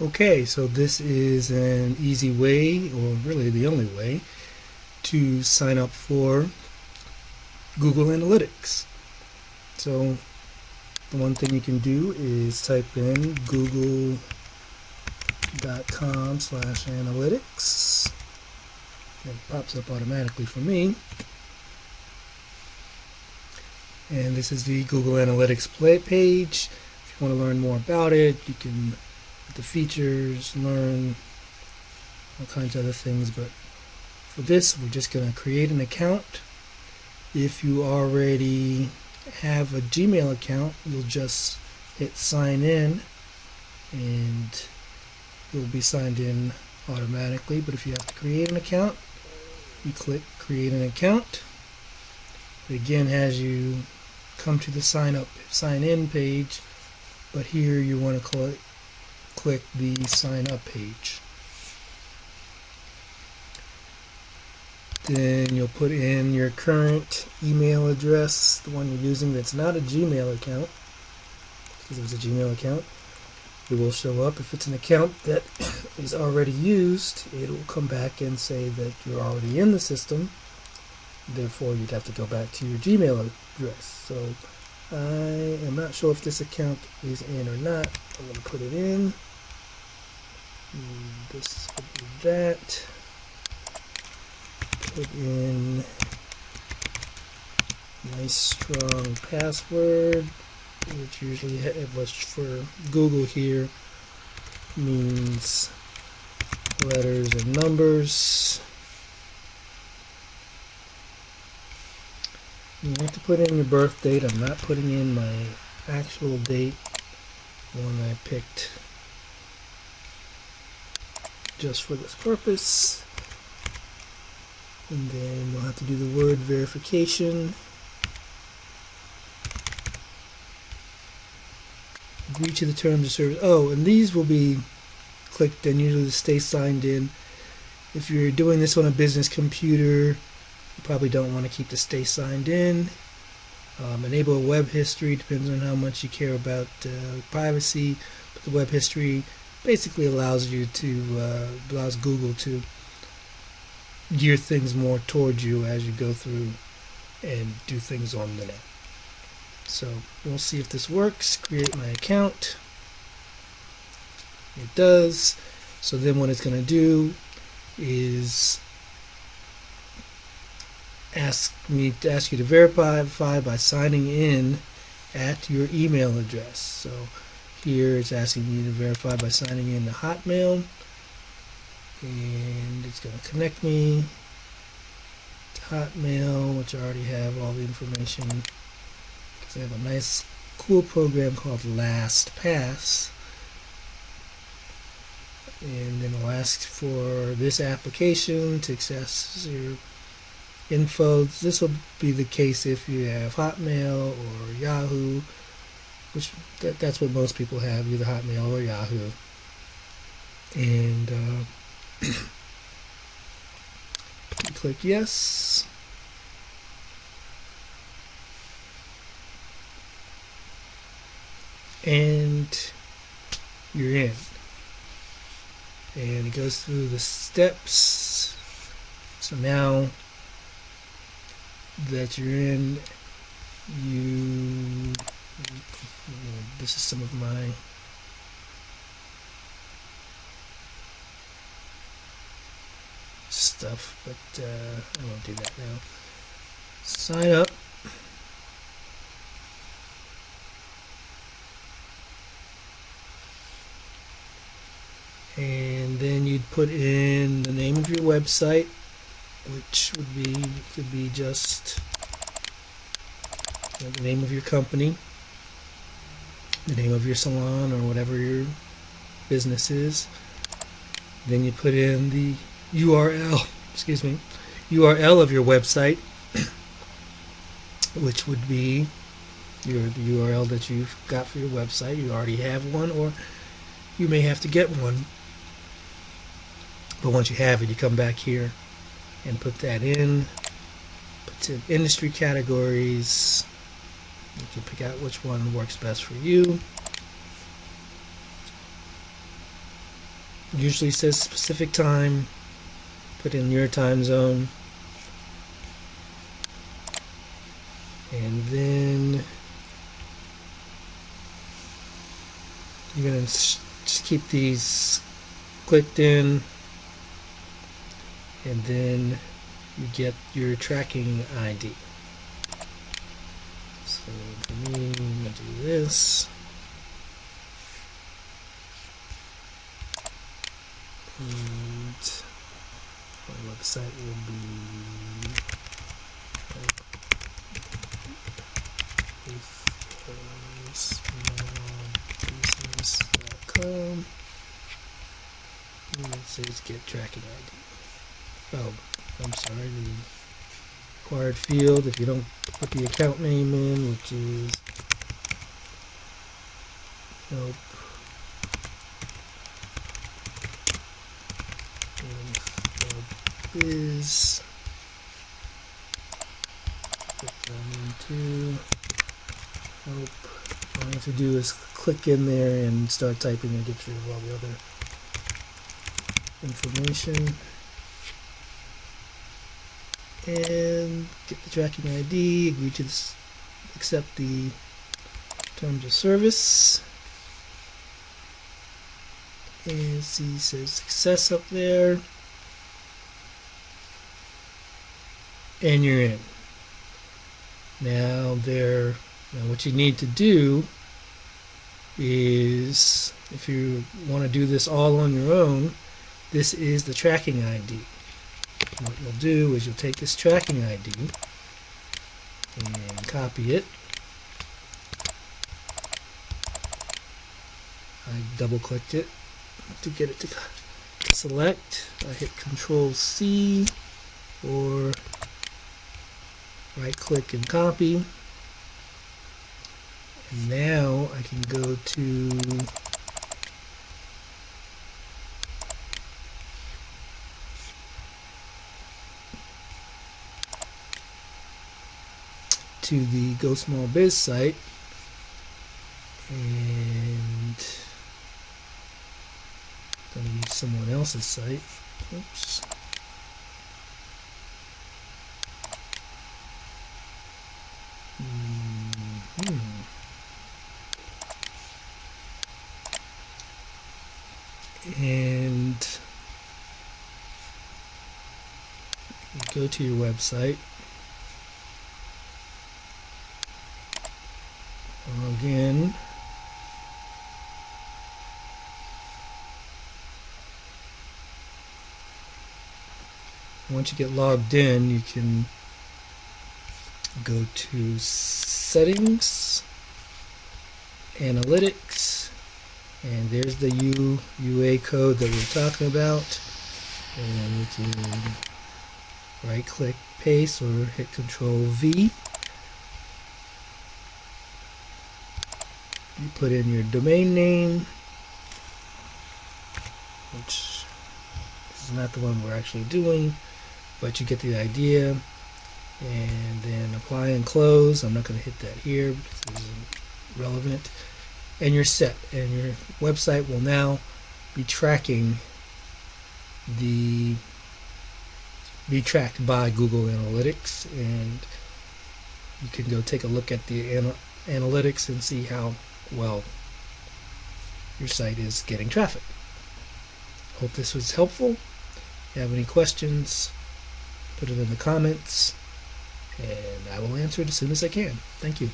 Okay, so this is an easy way, or really the only way, to sign up for Google Analytics. So the one thing you can do is type in google.com/analytics. It pops up automatically for me. And this is the Google Analytics play page. If you want to learn more about it, you can the features, learn all kinds of other things, but for this we're just going to create an account. If you already have a Gmail account, you'll just hit sign in and you'll be signed in automatically. But if you have to create an account, you click create an account. It again has you come to the sign in page, but here you want to click the sign up page. Then you'll put in your current email address, the one you're using that's not a Gmail account. Because if it's a Gmail account, it will show up. If it's an account that is already used, it will come back and say that you're already in the system. Therefore, you'd have to go back to your Gmail address. So I am not sure if this account is in or not. I'm going to put it in. This would be that. Put in nice strong password, which usually was for Google here means letters and numbers. You have to put in your birth date. I'm not putting in my actual date, the one I picked just for this purpose. And then you'll have to do the word verification. Agree to the terms of service. Oh, and these will be clicked and usually stay signed in. If you're doing this on a business computer, you probably don't want to keep the stay signed in. Enable web history, depends on how much you care about privacy, but the web history basically allows Google to gear things more towards you as you go through and do things on the net. So we'll see if this works. Create my account. It does. So then what it's going to do is ask you to verify by signing in at your email address. So here it's asking you to verify by signing in to Hotmail. And it's going to connect me to Hotmail, which I already have all the information because I have a nice cool program called LastPass, and then it'll ask for this application to access your info. This will be the case if you have Hotmail or Yahoo, which that's what most people have, either Hotmail or Yahoo. And click yes. And you're in. And it goes through the steps. So now that you're in, this is some of my stuff, but I won't do that now. Sign up. And then you'd put in the name of your website, which could be just the name of your company, the name of your salon, or whatever your business is. Then you put in the URL of your website, which would be the URL that you've got for your website. You already have one, or you may have to get one. But once you have it, you come back here and put that in. Put in industry categories. You can pick out which one works best for you. Usually says specific time. Put in your time zone. And then you're going to just keep these clicked in, and then you get your tracking ID. So for me, I'm going to do this. And my website will be smallbusiness.com. And it says get tracking ID. Oh, I'm sorry, the required field, if you don't put the account name in, which is help biz, put that into help. All you have to do is click in there and start typing and get rid of all the other information. And get the tracking ID, agree to this, accept the terms of service. And see, says success up there. And you're in. Now what you need to do is, if you want to do this all on your own, this is the tracking ID. What you'll do is you'll take this tracking ID and copy it. I double clicked it to get it to select. I hit Control C or right click and copy. And now I can go to the Go Small Biz site, and I'm going to use someone else's site. Oops. And you go to your website. Again, once you get logged in, you can go to settings, analytics, and there's the UA code that we're talking about, and you can right click paste or hit Control V. You put in your domain name, which is not the one we're actually doing, but you get the idea. And then apply and close. I'm not going to hit that here because it isn't relevant. And you're set. And your website will now be tracking be tracked by Google Analytics, and you can go take a look at the analytics and see how well your site is getting traffic. Hope this was helpful. If you have any questions, put it in the comments, and I will answer it as soon as I can. Thank you.